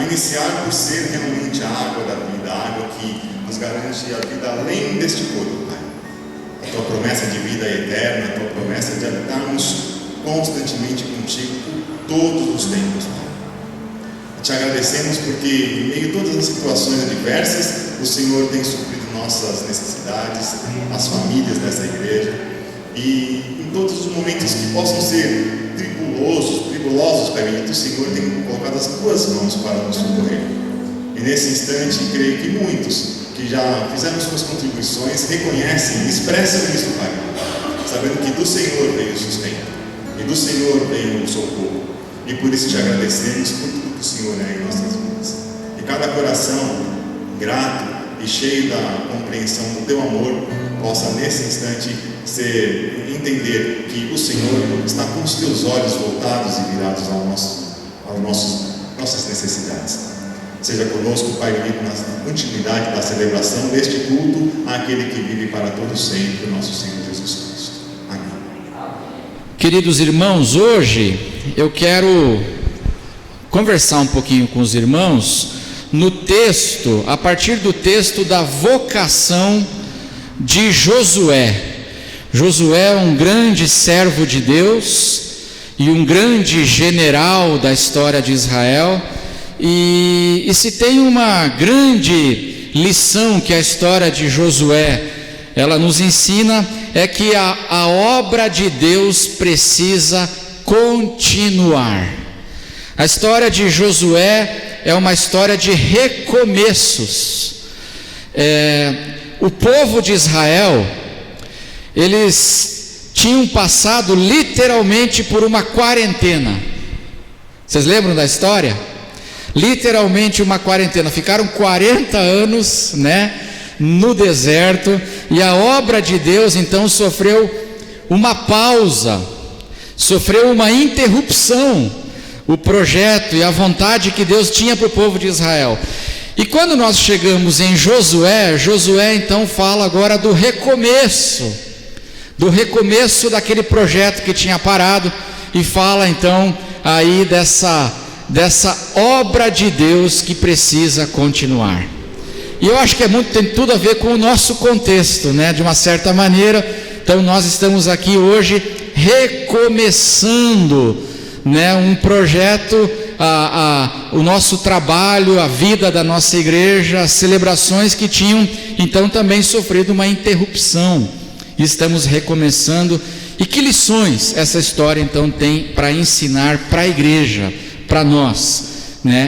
a iniciar por ser realmente a água da vida, a água que nos garante a vida além deste corpo, Pai. A Tua promessa de vida eterna, a Tua promessa de habitarmos constantemente contigo por todos os tempos, Pai. Te agradecemos porque em meio a todas as situações adversas, o Senhor tem suprido nossas necessidades, as famílias dessa igreja, e em todos os momentos que possam ser tribulosos, Pai bendito, o Senhor tem colocado as Tuas mãos para nos socorrer. E nesse instante, creio que muitos que já fizeram suas contribuições reconhecem, expressam isso, Pai, sabendo que do Senhor veio o sustento, e do Senhor veio o socorro, e por isso te agradecemos por tudo que o Senhor é em nossas vidas. E cada coração grato e cheio da compreensão do Teu amor possa nesse instante entender que o Senhor está com os Teus olhos voltados e virados nossas necessidades. Seja conosco, Pai bendito, na continuidade da celebração deste culto àquele que vive para todo sempre, o nosso Senhor Jesus Cristo. Amém. Queridos irmãos, hoje eu quero conversar um pouquinho com os irmãos no texto, a partir do texto da vocação de Josué. Josué é um grande servo de Deus e um grande general da história de Israel, e se tem uma grande lição que a história de Josué ela nos ensina, é que a obra de Deus precisa continuar. A história de Josué é uma história de recomeços. O povo de Israel, eles tinham passado literalmente por uma quarentena. Vocês lembram da história? Literalmente uma quarentena. Ficaram 40 anos, no deserto, e a obra de Deus então sofreu uma pausa, sofreu uma interrupção, o projeto e a vontade que Deus tinha para o povo de Israel. E quando nós chegamos em Josué então fala agora do recomeço daquele projeto que tinha parado, e fala então aí dessa obra de Deus que precisa continuar. E eu acho que tem tudo a ver com o nosso contexto, de uma certa maneira. Então nós estamos aqui hoje recomeçando, um projeto, o nosso trabalho, a vida da nossa igreja, as celebrações que tinham então também sofrido uma interrupção. Estamos recomeçando. E que lições essa história então tem para ensinar para a igreja, para nós,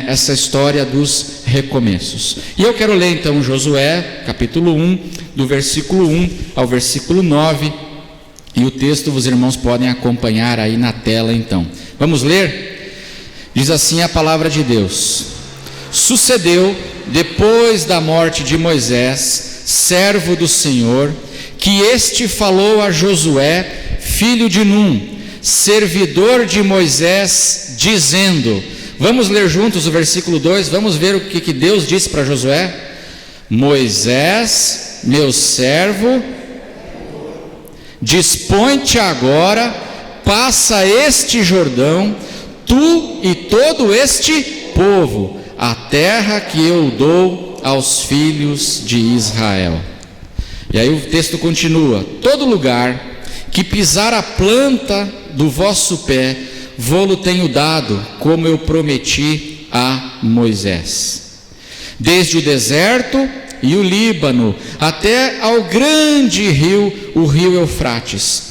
essa história dos recomeços? E eu quero ler então Josué, capítulo 1, do versículo 1 ao versículo 9, e o texto os irmãos podem acompanhar aí na tela então. Vamos ler? Diz assim a palavra de Deus: Sucedeu, depois da morte de Moisés, servo do Senhor, que este falou a Josué, filho de Num, servidor de Moisés, dizendo... Vamos ler juntos o versículo 2, vamos ver o que Deus disse para Josué. Moisés, meu servo, dispõe-te agora, passa este Jordão, tu e todo este povo, a terra que eu dou aos filhos de Israel. E aí o texto continua: todo lugar que pisar a planta do vosso pé, vô-lo tenho dado, como eu prometi a Moisés. Desde o deserto e o Líbano, até ao grande rio, o rio Eufrates,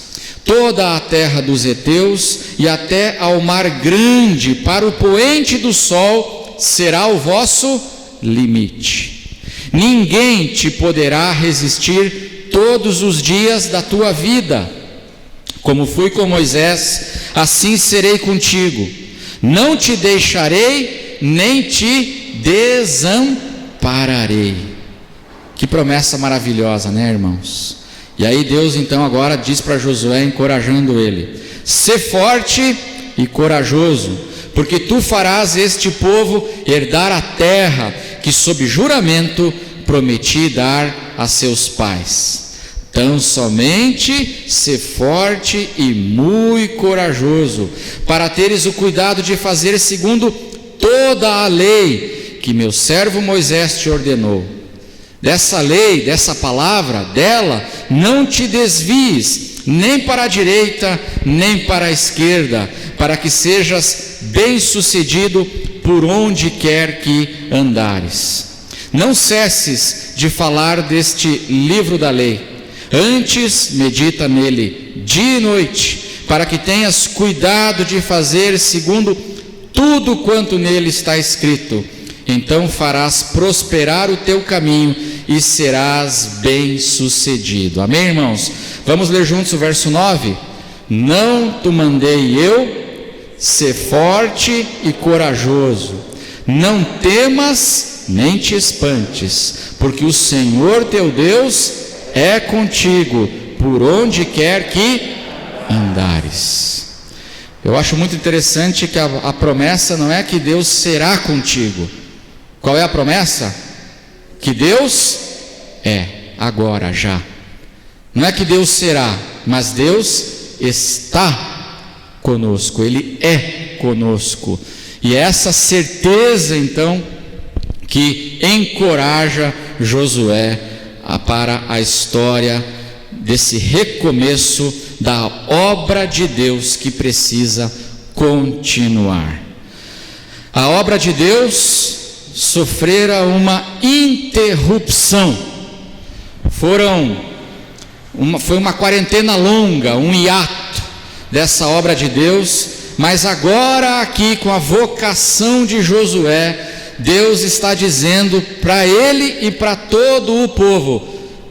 toda a terra dos heteus e até ao mar grande, para o poente do sol, será o vosso limite. Ninguém te poderá resistir todos os dias da tua vida. Como fui com Moisés, assim serei contigo. Não te deixarei, nem te desampararei. Que promessa maravilhosa, irmãos? E aí Deus então agora diz para Josué, encorajando ele: sê forte e corajoso, porque tu farás este povo herdar a terra que sob juramento prometi dar a seus pais. Tão somente ser forte e muito corajoso, para teres o cuidado de fazer segundo toda a lei que meu servo Moisés te ordenou. Dessa lei, dessa palavra, dela, não te desvies, nem para a direita, nem para a esquerda, para que sejas bem-sucedido por onde quer que andares. Não cesses de falar deste livro da lei, antes medita nele dia e noite, para que tenhas cuidado de fazer segundo tudo quanto nele está escrito. Então farás prosperar o teu caminho e serás bem-sucedido. Amém, irmãos? Vamos ler juntos o verso 9. Não te mandei eu, ser forte e corajoso. Não temas, nem te espantes, porque o Senhor teu Deus é contigo, por onde quer que andares. Eu acho muito interessante que a promessa não é que Deus será contigo. Qual é a promessa? Que Deus é, agora, já. Não é que Deus será, mas Deus está conosco, Ele é conosco. E é essa certeza, então, que encoraja Josué para a história desse recomeço da obra de Deus que precisa continuar. A obra de Deus sofrera uma interrupção. Foi uma quarentena longa, um hiato dessa obra de Deus, mas agora aqui com a vocação de Josué, Deus está dizendo para ele e para todo o povo: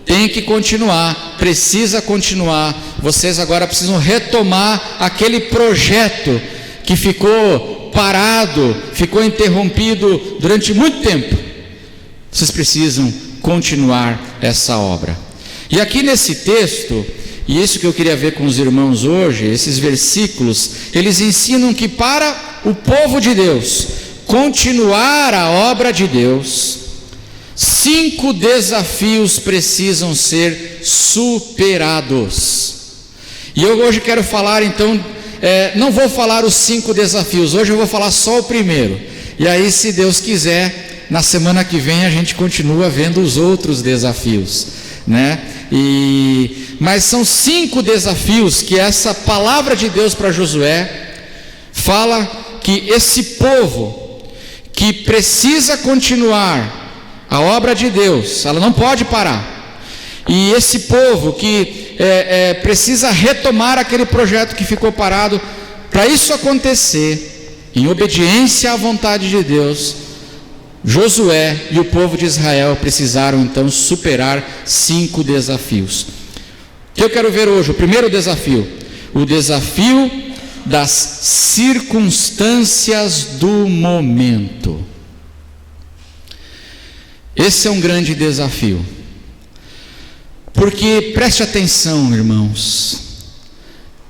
tem que continuar, precisa continuar. Vocês agora precisam retomar aquele projeto que ficou parado, ficou interrompido durante muito tempo. Vocês precisam continuar essa obra. E aqui nesse texto, e isso que eu queria ver com os irmãos hoje, esses versículos, eles ensinam que para o povo de Deus continuar a obra de Deus, 5 desafios precisam ser superados. E eu hoje quero falar então, não vou falar os 5 desafios, hoje eu vou falar só o primeiro. E aí, se Deus quiser, na semana que vem a gente continua vendo os outros desafios, né? Mas são 5 desafios que essa palavra de Deus para Josué fala que esse povo que precisa continuar a obra de Deus, ela não pode parar. E esse povo que precisa retomar aquele projeto que ficou parado, para isso acontecer, em obediência à vontade de Deus, Josué e o povo de Israel precisaram então superar 5 desafios. O que eu quero ver hoje? O primeiro desafio, o desafio das circunstâncias do momento. Esse é um grande desafio, porque preste atenção, irmãos,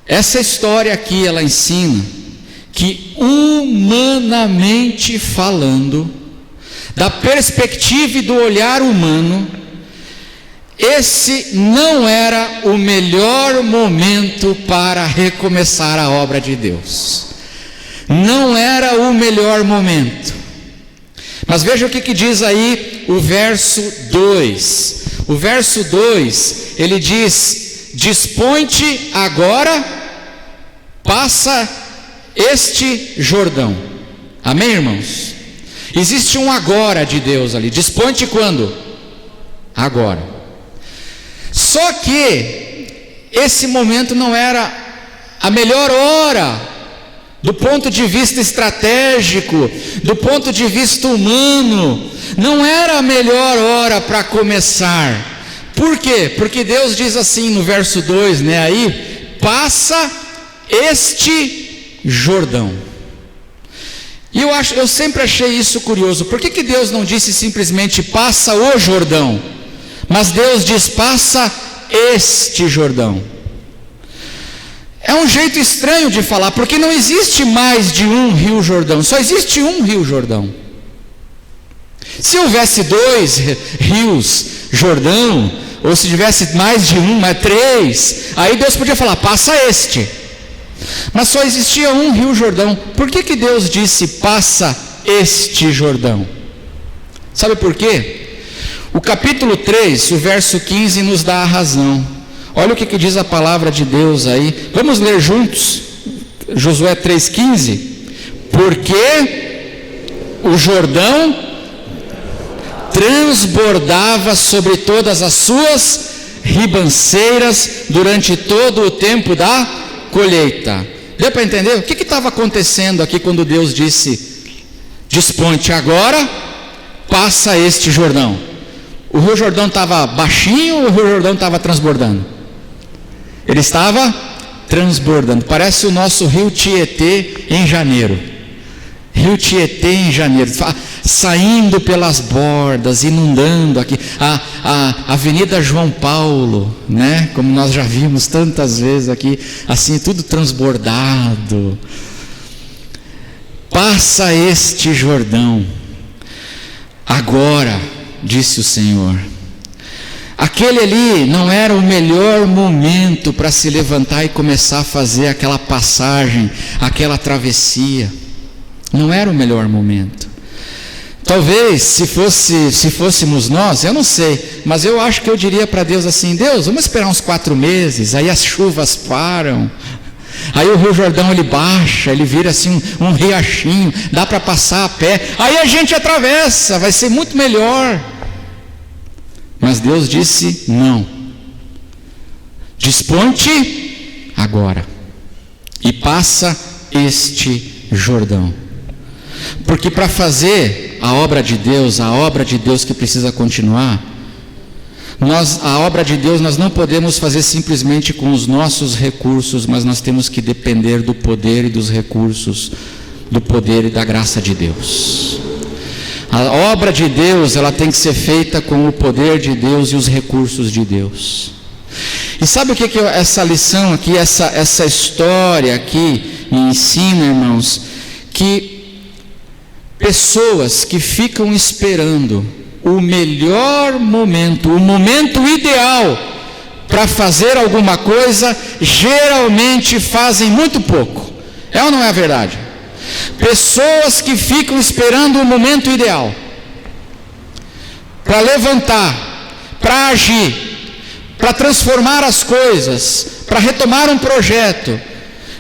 essa história aqui ela ensina que, humanamente falando, da perspectiva e do olhar humano, esse não era o melhor momento para recomeçar a obra de Deus. Não era o melhor momento. Mas veja o que diz aí o verso 2. O verso 2, ele diz: dispõe-te agora, passa este Jordão. Amém, irmãos? Existe um agora de Deus ali. Dispõe-te quando? Agora. Só que esse momento não era a melhor hora do ponto de vista estratégico, do ponto de vista humano. Não era a melhor hora para começar. Por quê? Porque Deus diz assim no verso 2, né? Aí, passa este Jordão. E eu sempre achei isso curioso. Por que Deus não disse simplesmente passa o Jordão? Mas Deus diz passa este Jordão. É um jeito estranho de falar, porque não existe mais de um rio Jordão, só existe um rio Jordão. Se houvesse 2 rios Jordão, ou se tivesse mais de um, mas 3, aí Deus podia falar, passa este. Mas só existia um rio Jordão. Por que Deus disse, passa este Jordão? Sabe por quê? O capítulo 3, o verso 15 nos dá a razão. Olha o que diz a palavra de Deus aí. Vamos ler juntos? Josué 3,15. Porque o Jordão transbordava sobre todas as suas ribanceiras durante todo o tempo da colheita. Deu para entender? O que estava acontecendo aqui quando Deus disse: desponte agora, passa este Jordão? O Rio Jordão estava baixinho ou o Rio Jordão estava transbordando? Ele estava transbordando. Parece o nosso Rio Tietê em janeiro. Rio Tietê em janeiro, saindo pelas bordas, inundando aqui. A Avenida João Paulo, né? Como nós já vimos tantas vezes aqui, assim, tudo transbordado. Passa este Jordão agora, disse o Senhor. Aquele ali não era o melhor momento para se levantar e começar a fazer aquela passagem, aquela travessia. Não era o melhor momento. Talvez se fôssemos nós, eu não sei, mas eu acho que eu diria para Deus assim: Deus, vamos esperar uns 4 meses, aí as chuvas param, aí o Rio Jordão ele baixa, ele vira assim um riachinho, dá para passar a pé, aí a gente atravessa, vai ser muito melhor. Mas Deus disse: não, desponte agora e passa este Jordão. Porque para fazer a obra de Deus que precisa continuar, a obra de Deus nós não podemos fazer simplesmente com os nossos recursos, mas nós temos que depender do poder e dos recursos, do poder e da graça de Deus. A obra de Deus, ela tem que ser feita com o poder de Deus e os recursos de Deus. E sabe o que essa lição aqui, essa história aqui me ensina, irmãos? Que pessoas que ficam esperando o melhor momento, o momento ideal para fazer alguma coisa, geralmente fazem muito pouco. É ou não é a verdade? Pessoas que ficam esperando o momento ideal para levantar, para agir, para transformar as coisas, para retomar um projeto,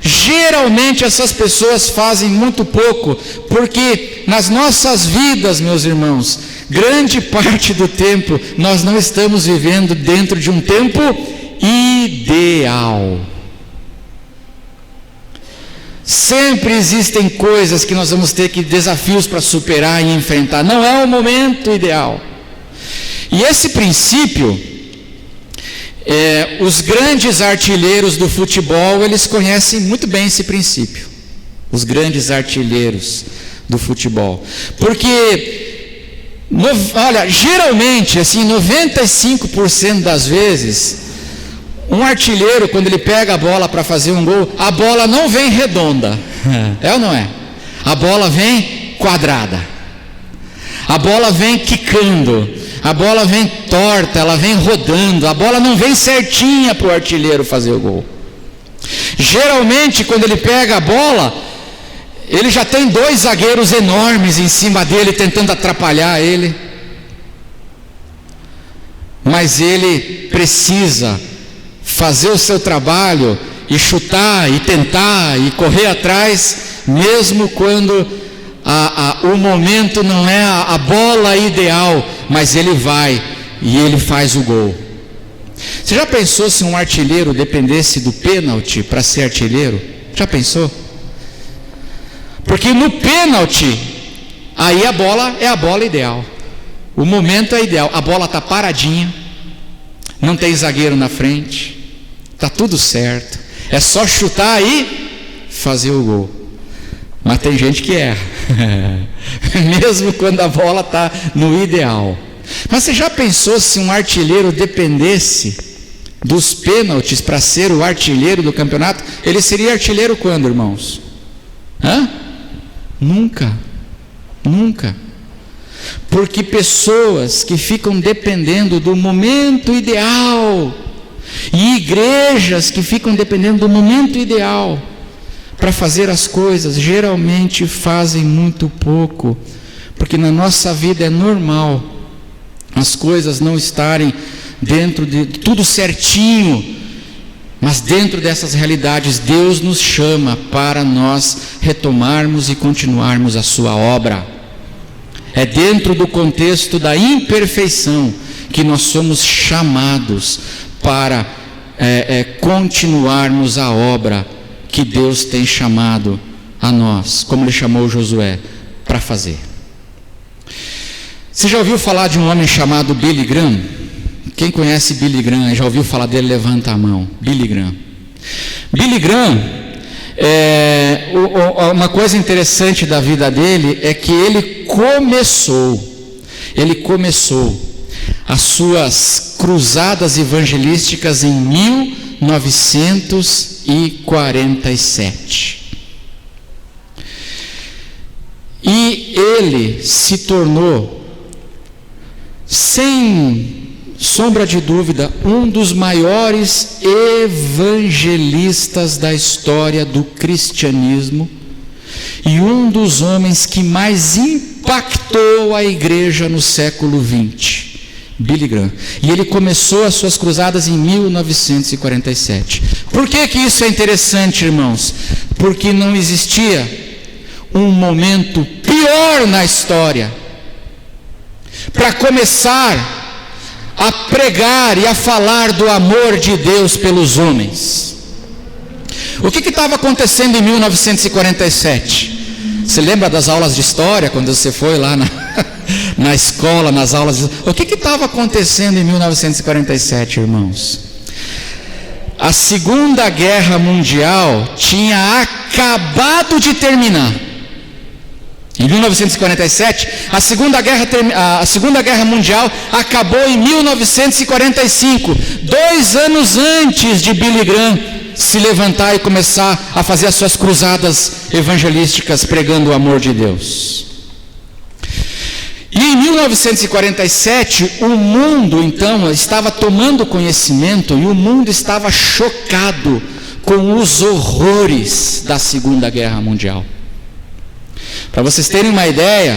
geralmente essas pessoas fazem muito pouco, porque nas nossas vidas, meus irmãos, grande parte do tempo nós não estamos vivendo dentro de um tempo ideal. Sempre existem coisas que nós vamos ter desafios para superar e enfrentar. Não é o momento ideal. E esse princípio, os grandes artilheiros do futebol, eles conhecem muito bem esse princípio. Os grandes artilheiros do futebol. Porque, olha, geralmente, assim, 95% das vezes, um artilheiro, quando ele pega a bola para fazer um gol, a bola não vem redonda. É ou não é? A bola vem quadrada. A bola vem quicando. A bola vem torta, ela vem rodando. A bola não vem certinha para o artilheiro fazer o gol. Geralmente, quando ele pega a bola, ele já tem 2 zagueiros enormes em cima dele, tentando atrapalhar ele. Mas ele precisa fazer o seu trabalho e chutar e tentar e correr atrás, mesmo quando o momento não é a bola ideal, mas ele vai e ele faz o gol. Você já pensou se um artilheiro dependesse do pênalti para ser artilheiro? Já pensou? Porque no pênalti, aí a bola é a bola ideal, o momento é ideal, a bola está paradinha, não tem zagueiro na frente, está tudo certo, é só chutar e fazer o gol. Mas tem gente que erra, mesmo quando a bola está no ideal. Mas você já pensou se um artilheiro dependesse dos pênaltis para ser o artilheiro do campeonato? Ele seria artilheiro quando, irmãos? Nunca. Porque pessoas que ficam dependendo do momento ideal, e igrejas que ficam dependendo do momento ideal para fazer as coisas, geralmente fazem muito pouco, Porque na nossa vida é normal as coisas não estarem dentro de tudo certinho, mas dentro dessas realidades Deus nos chama para nós retomarmos e continuarmos a sua obra. É dentro do contexto da imperfeição que nós somos chamados para continuarmos a obra que Deus tem chamado a nós, como Ele chamou Josué para fazer. Você já ouviu falar de um homem chamado Billy Graham? Quem conhece Billy Graham, já ouviu falar dele, levanta a mão. Billy Graham. Billy Graham, uma coisa interessante da vida dele é que ele começou as suas cruzadas evangelísticas em 1947. E ele se tornou, sem sombra de dúvida, um dos maiores evangelistas da história do cristianismo e um dos homens que mais impactou a igreja no século XX, Billy Graham. E ele começou as suas cruzadas em 1947. Por que isso é interessante, irmãos? Porque não existia um momento pior na história para começar a pregar e a falar do amor de Deus pelos homens. O que estava acontecendo em 1947? Você lembra das aulas de história, quando você foi lá na escola, nas aulas? O que estava acontecendo em 1947, irmãos? A Segunda Guerra Mundial tinha acabado de terminar. Em 1947, a Segunda Guerra Mundial acabou em 1945, 2 anos antes de Billy Graham se levantar e começar a fazer as suas cruzadas evangelísticas pregando o amor de Deus. E em 1947, o mundo então estava tomando conhecimento e o mundo estava chocado com os horrores da Segunda Guerra Mundial. Para vocês terem uma ideia,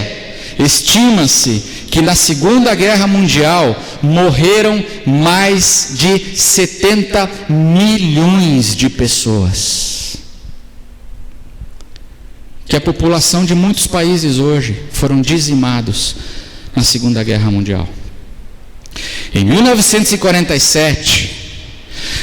estima-se que na Segunda Guerra Mundial morreram mais de 70 milhões de pessoas. Que a população de muitos países hoje foram dizimados na Segunda Guerra Mundial. Em 1947,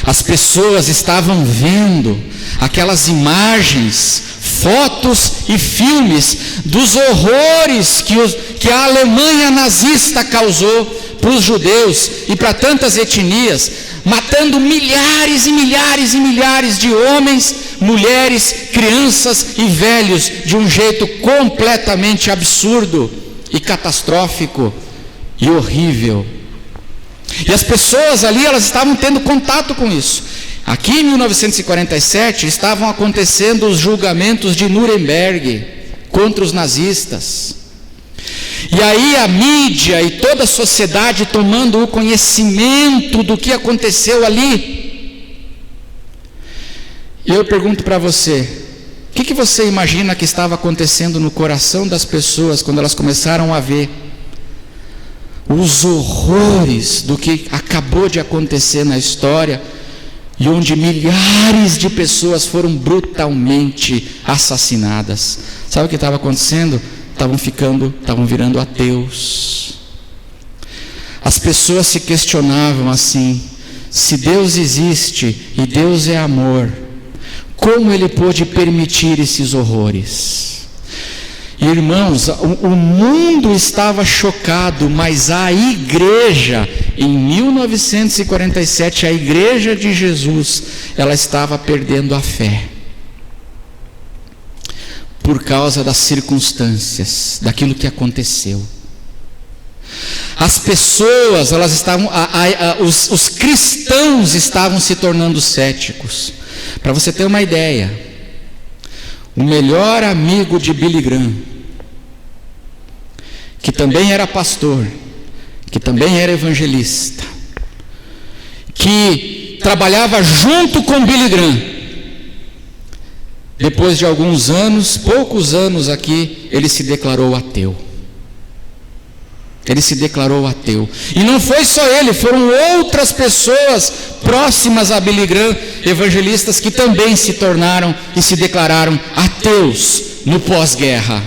as pessoas estavam vendo aquelas imagens, fotos e filmes dos horrores que a Alemanha nazista causou para os judeus e para tantas etnias, matando milhares e milhares e milhares de homens, mulheres, crianças e velhos de um jeito completamente absurdo e catastrófico e horrível. E as pessoas ali, elas estavam tendo contato com isso. Aqui em 1947 estavam acontecendo os julgamentos de Nuremberg contra os nazistas. E aí a mídia e toda a sociedade tomando o conhecimento do que aconteceu ali. E eu pergunto para você, o que você imagina que estava acontecendo no coração das pessoas quando elas começaram a ver os horrores do que acabou de acontecer na história, e onde milhares de pessoas foram brutalmente assassinadas? Sabe o que estava acontecendo? Estavam virando ateus. As pessoas se questionavam assim: se Deus existe e Deus é amor, como Ele pôde permitir esses horrores? Irmãos, o mundo estava chocado, mas a igreja, em 1947, a igreja de Jesus, ela estava perdendo a fé. Por causa das circunstâncias, daquilo que aconteceu. As pessoas, elas estavam, os cristãos estavam se tornando céticos. Para você ter uma ideia, o melhor amigo de Billy Graham, que também era pastor, que também era evangelista, que trabalhava junto com Billy Graham, depois de alguns anos, poucos anos aqui, ele se declarou ateu. Ele se declarou ateu. E não foi só ele, foram outras pessoas próximas a Billy Graham, evangelistas, que também se tornaram e se declararam ateus no pós-guerra.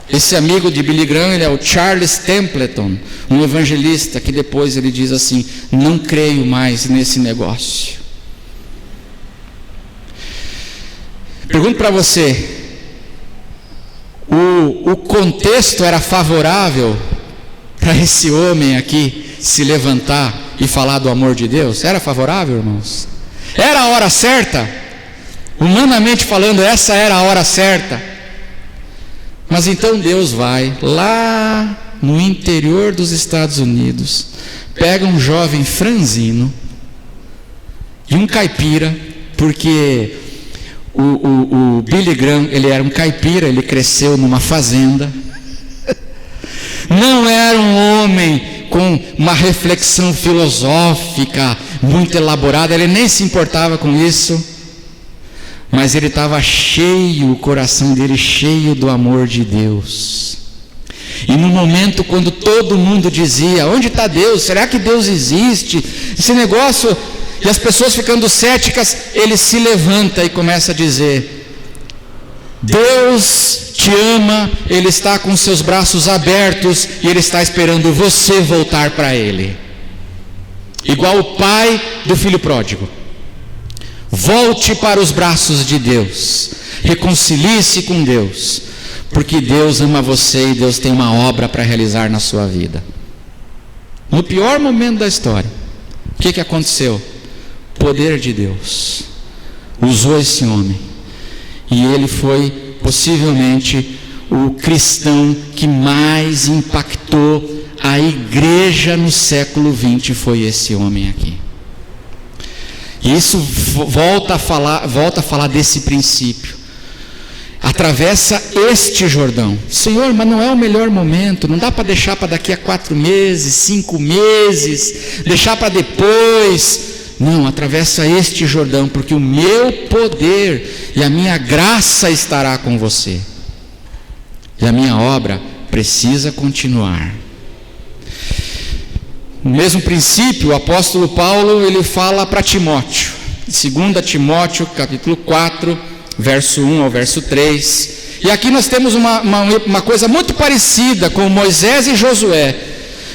Esse amigo de Billy Graham, ele é o Charles Templeton, um evangelista que depois ele diz assim: não creio mais nesse negócio. Pergunto para você, o contexto era favorável para esse homem aqui se levantar e falar do amor de Deus? Era favorável, irmãos? Era a hora certa? Humanamente falando, essa era a hora certa. Mas então Deus vai lá no interior dos Estados Unidos, pega um jovem franzino e um caipira, porque o Billy Graham, ele era um caipira, ele cresceu numa fazenda, não era um homem com uma reflexão filosófica muito elaborada, ele nem se importava com isso, mas ele estava cheio, o coração dele cheio do amor de Deus. E no momento quando todo mundo dizia: onde está Deus? Será que Deus existe? Esse negócio, e as pessoas ficando céticas, ele se levanta e começa a dizer: Deus te ama, Ele está com seus braços abertos e Ele está esperando você voltar para Ele. Igual o pai do filho pródigo. Volte para os braços de Deus, reconcilie-se com Deus, porque Deus ama você e Deus tem uma obra para realizar na sua vida. No pior momento da história, o que aconteceu? O poder de Deus usou esse homem, e ele foi possivelmente o cristão que mais impactou a igreja no século XX, foi esse homem aqui. E isso volta a falar desse princípio. Atravessa este Jordão. Senhor, mas não é o melhor momento, não dá para deixar para daqui a 4 meses, 5 meses, deixar para depois. Não, atravessa este Jordão, porque o meu poder e a minha graça estará com você. E a minha obra precisa continuar. No mesmo princípio, o apóstolo Paulo, ele fala para Timóteo, 2 Timóteo, capítulo 4, verso 1 ao verso 3, e aqui nós temos uma coisa muito parecida com Moisés e Josué,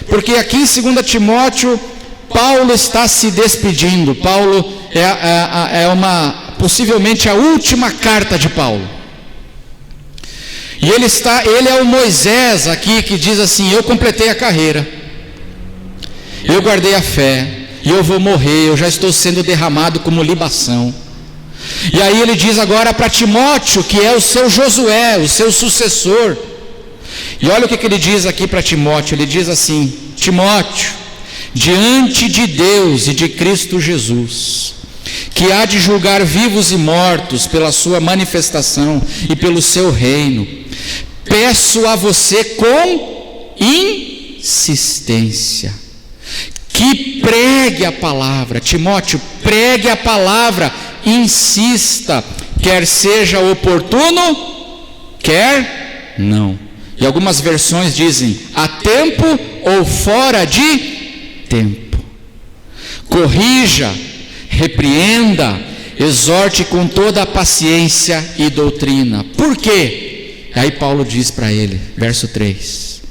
porque aqui em 2 Timóteo, Paulo está se despedindo. Paulo possivelmente a última carta de Paulo, e ele é o Moisés aqui que diz assim: eu completei a carreira, eu guardei a fé, e eu vou morrer, eu já estou sendo derramado como libação. E aí ele diz agora para Timóteo, que é o seu Josué, o seu sucessor. E olha o que ele diz aqui para Timóteo. Ele diz assim: Timóteo, diante de Deus e de Cristo Jesus, que há de julgar vivos e mortos pela sua manifestação e pelo seu reino, peço a você com insistência que pregue a palavra. Timóteo, pregue a palavra, insista, quer seja oportuno, quer não. E algumas versões dizem a tempo ou fora de tempo. Corrija, repreenda, exorte com toda a paciência e doutrina. Por quê? Aí Paulo diz para ele, verso 3: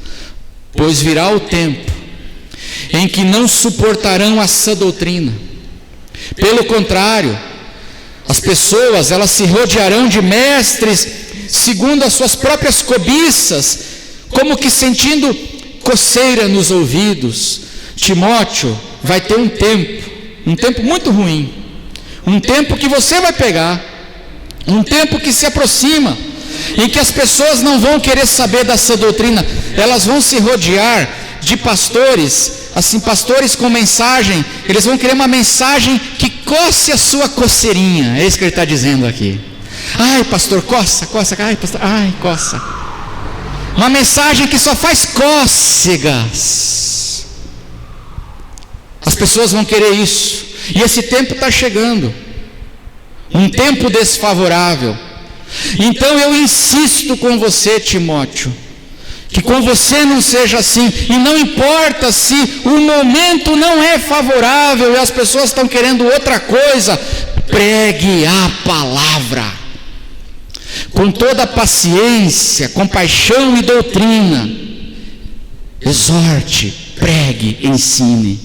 pois virá o tempo em que não suportarão a sã doutrina. Pelo contrário, as pessoas, elas se rodearão de mestres segundo as suas próprias cobiças, como que sentindo coceira nos ouvidos. Timóteo, vai ter um tempo muito ruim, um tempo que você vai pegar, um tempo que se aproxima, em que as pessoas não vão querer saber da sã doutrina, elas vão se rodear de pastores, assim, pastores com mensagem, eles vão querer uma mensagem que coce a sua coceirinha. É isso que ele está dizendo aqui. Ai, pastor, coça, ai, pastor, ai, coça. Uma mensagem que só faz cócegas. As pessoas vão querer isso, e esse tempo está chegando, um tempo desfavorável. Então eu insisto com você, Timóteo, Que com você não seja assim. E não importa se o momento não é favorável e as pessoas estão querendo outra coisa, pregue a palavra com toda a paciência, compaixão e doutrina. Exorte, pregue, ensine.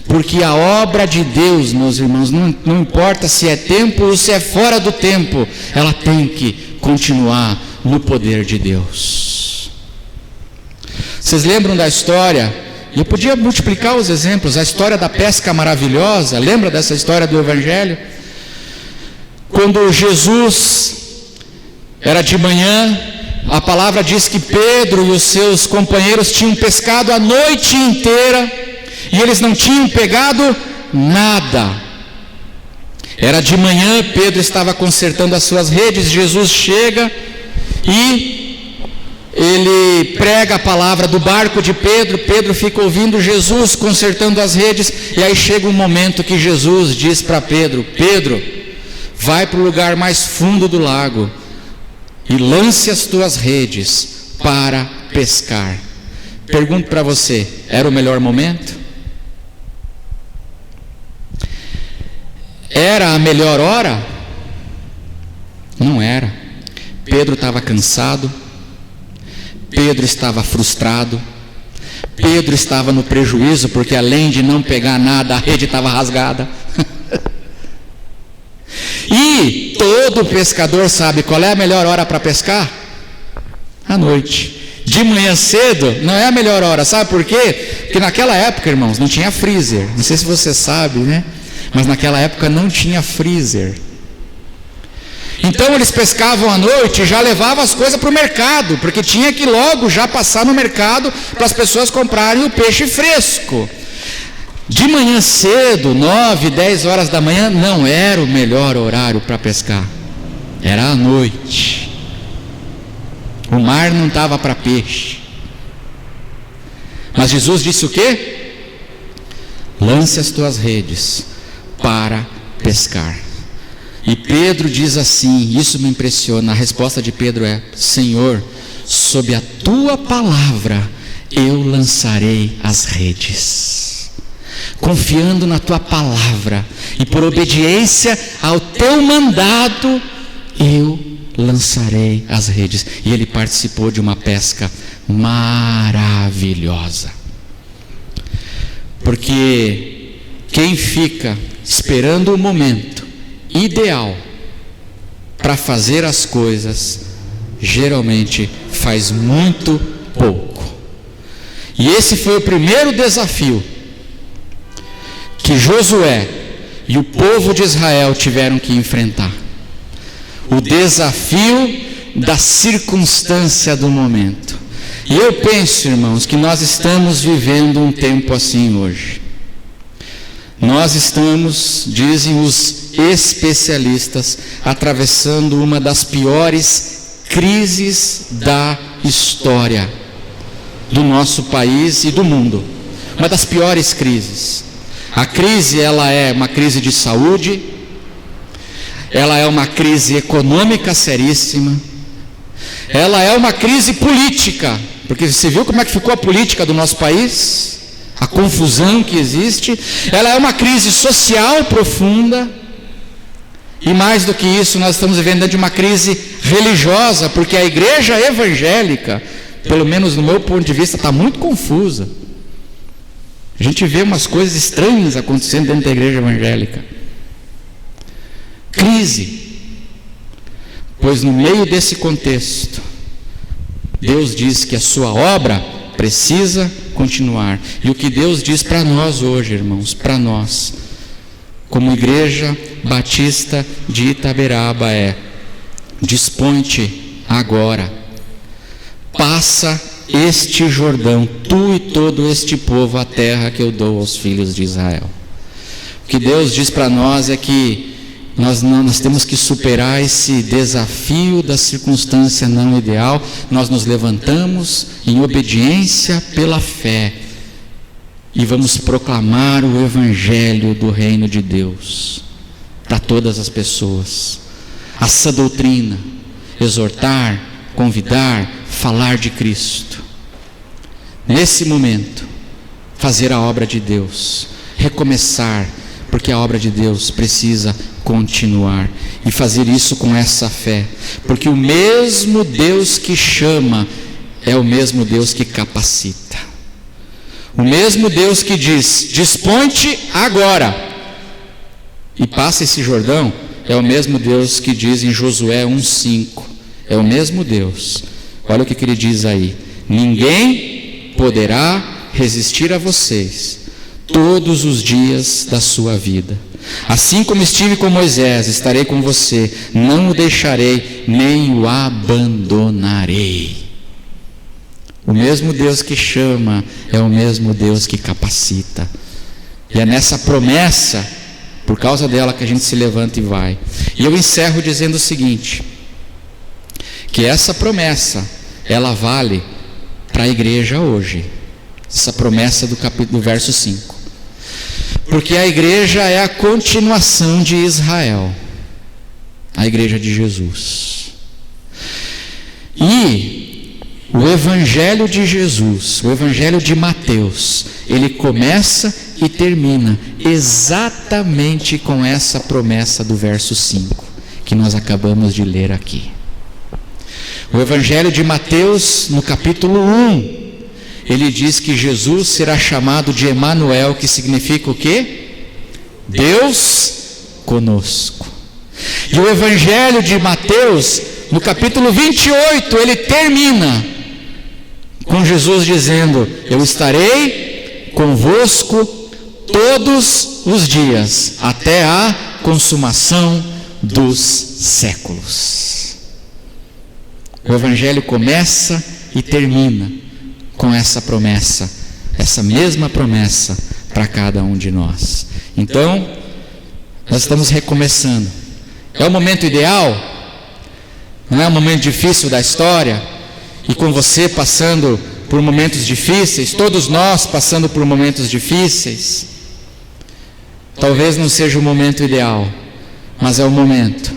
Porque a obra de Deus, meus irmãos, não importa se é tempo ou se é fora do tempo, ela tem que continuar no poder de Deus. Vocês lembram da história? Eu podia multiplicar os exemplos. A história da pesca maravilhosa. Lembra dessa história do Evangelho? Quando Jesus era de manhã, a palavra diz que Pedro e os seus companheiros tinham pescado a noite inteira e eles não tinham pegado nada. Era de manhã, Pedro estava consertando as suas redes. Jesus chega e ele prega a palavra do barco de Pedro. Pedro fica ouvindo Jesus consertando as redes. E aí chega um momento que Jesus diz para Pedro: Pedro, vai para o lugar mais fundo do lago e lance as tuas redes para pescar. Pergunto para você, era o melhor momento? Era a melhor hora? Não era. Pedro estava cansado, Pedro estava frustrado, Pedro estava no prejuízo, porque além de não pegar nada, a rede estava rasgada. E todo pescador sabe qual é a melhor hora para pescar? À noite. De manhã cedo não é a melhor hora, sabe por quê? Porque naquela época, irmãos, não tinha freezer. Não sei se você sabe, né? Mas naquela época não tinha freezer. Então eles pescavam à noite e já levavam as coisas para o mercado, porque tinha que logo já passar no mercado para as pessoas comprarem o peixe fresco. De manhã cedo, 9, 10 horas da manhã, não era o melhor horário para pescar. Era à noite. O mar não estava para peixe. Mas Jesus disse o quê? Lance as tuas redes para pescar. E Pedro diz assim, isso me impressiona, a resposta de Pedro é: Senhor, sob a tua palavra eu lançarei as redes. Confiando na tua palavra e por obediência ao teu mandado, eu lançarei as redes. E ele participou de uma pesca maravilhosa. Porque quem fica esperando o momento ideal para fazer as coisas, geralmente faz muito pouco. E esse foi o primeiro desafio que Josué e o povo de Israel tiveram que enfrentar. O desafio da circunstância do momento. E eu penso, irmãos, que nós estamos vivendo um tempo assim hoje. Nós estamos, dizem os especialistas, atravessando uma das piores crises da história do nosso país e do mundo. Uma das piores crises. A crise, ela é uma crise de saúde, ela é uma crise econômica seríssima, ela é uma crise política, porque você viu como é que ficou a política do nosso país? A confusão que existe. Ela é uma crise social profunda, e mais do que isso, nós estamos vivendo dentro de uma crise religiosa, porque a igreja evangélica, pelo menos no meu ponto de vista, está muito confusa. A gente vê umas coisas estranhas acontecendo dentro da igreja evangélica. Crise. Pois no meio desse contexto, Deus diz que a sua obra precisa continuar. E o que Deus diz para nós hoje, irmãos, para nós, como Igreja Batista de Itaberaba, é: dispõe-te agora, passa este Jordão, tu e todo este povo, a terra que eu dou aos filhos de Israel. O que Deus diz para nós é que nós temos que superar esse desafio da circunstância não ideal. Nós nos levantamos em obediência pela fé e vamos proclamar o Evangelho do Reino de Deus para todas as pessoas. A sã doutrina, exortar, convidar, falar de Cristo. Nesse momento, fazer a obra de Deus, recomeçar, porque a obra de Deus precisa continuar, e fazer isso com essa fé, porque o mesmo Deus que chama é o mesmo Deus que capacita. O mesmo Deus que diz: dispõe-te agora e passa esse Jordão, é o mesmo Deus que diz em Josué 1:5. É o mesmo Deus. Olha o que ele diz aí: ninguém poderá resistir a vocês todos os dias da sua vida. Assim como estive com Moisés, estarei com você, não o deixarei, nem o abandonarei. O mesmo Deus que chama é o mesmo Deus que capacita. E é nessa promessa, por causa dela, que a gente se levanta e vai. E eu encerro dizendo o seguinte: que essa promessa, ela vale para a igreja hoje. Essa promessa do verso 5. Porque a igreja é a continuação de Israel, a igreja de Jesus. E o evangelho de Jesus, o evangelho de Mateus, ele começa e termina exatamente com essa promessa do verso 5, que nós acabamos de ler aqui. O evangelho de Mateus, no capítulo 1, ele diz que Jesus será chamado de Emanuel, que significa o quê? Deus conosco. E o evangelho de Mateus, no capítulo 28, ele termina com Jesus dizendo: eu estarei convosco todos os dias, até a consumação dos séculos. O evangelho começa e termina com essa promessa, essa mesma promessa para cada um de nós. Então, nós estamos recomeçando. É o momento ideal? Não é um momento difícil da história? E com você passando por momentos difíceis, todos nós passando por momentos difíceis, talvez não seja o momento ideal, mas é o momento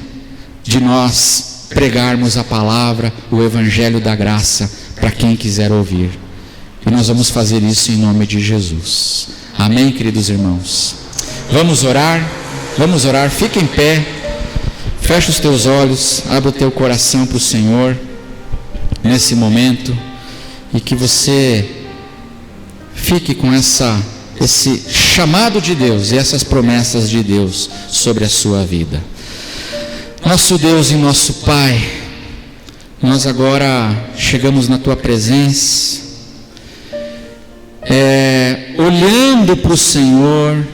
de nós pregarmos a palavra, o evangelho da graça, para quem quiser ouvir. E nós vamos fazer isso em nome de Jesus. Amém, queridos irmãos? Vamos orar, fica em pé, fecha os teus olhos, abre o teu coração para o Senhor, nesse momento, e que você fique com esse chamado de Deus e essas promessas de Deus sobre a sua vida. Nosso Deus e nosso Pai, nós agora chegamos na tua presença, olhando para o Senhor,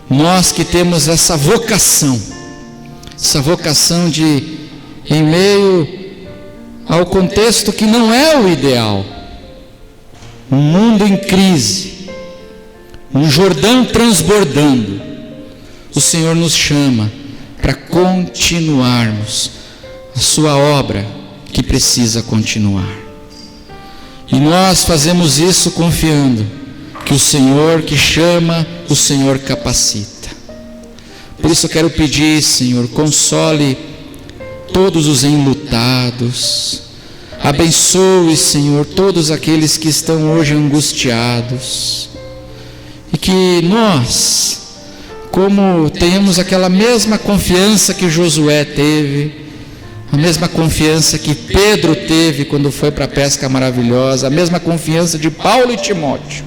nós que temos essa vocação de, em meio ao contexto que não é o ideal, um mundo em crise, um Jordão transbordando, o Senhor nos chama para continuarmos a sua obra que precisa continuar. E nós fazemos isso confiando que o Senhor que chama, o Senhor capacita. Por isso eu quero pedir, Senhor, console todos os enlutados, abençoe, Senhor, todos aqueles que estão hoje angustiados, e que nós, como tenhamos aquela mesma confiança que Josué teve, a mesma confiança que Pedro teve quando foi para a pesca maravilhosa, a mesma confiança de Paulo e Timóteo,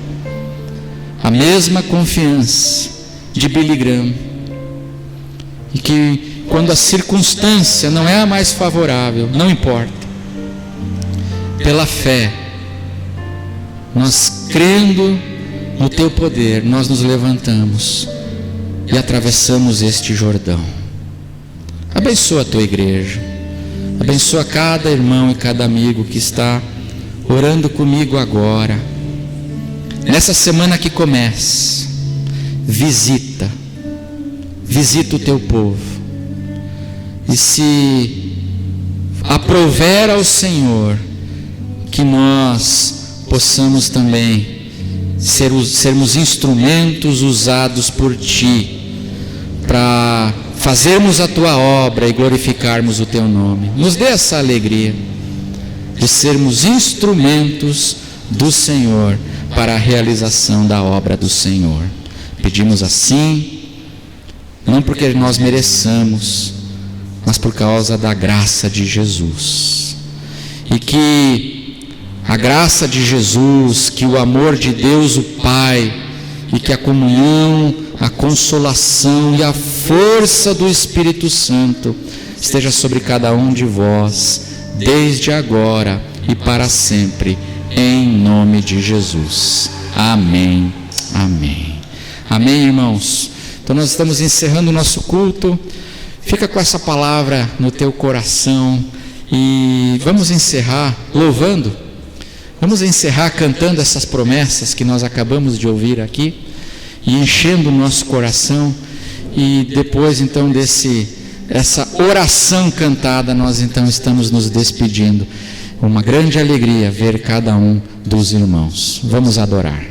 a mesma confiança de Billy Graham, e que quando a circunstância não é a mais favorável, não importa, pela fé, nós crendo no teu poder, nós nos levantamos e atravessamos este Jordão. Abençoa a tua igreja, abençoa cada irmão e cada amigo que está orando comigo agora. Nessa semana que começa, visita o teu povo, e se aprouver ao Senhor, que nós possamos também sermos instrumentos usados por Ti, para fazermos a Tua obra e glorificarmos o Teu nome. Nos dê essa alegria de sermos instrumentos do Senhor para a realização da obra do Senhor. Pedimos assim, não porque nós mereçamos, mas por causa da graça de Jesus. E que a graça de Jesus, que o amor de Deus o Pai, e que a comunhão, a consolação e a força do Espírito Santo esteja sobre cada um de vós, desde agora e para sempre, em nome de Jesus. Amém, amém. Amém, irmãos? Então nós estamos encerrando o nosso culto. Fica com essa palavra no teu coração e vamos encerrar louvando. Vamos encerrar cantando essas promessas que nós acabamos de ouvir aqui e enchendo o nosso coração, e depois então essa oração cantada, nós então estamos nos despedindo. Uma grande alegria ver cada um dos irmãos. Vamos adorar.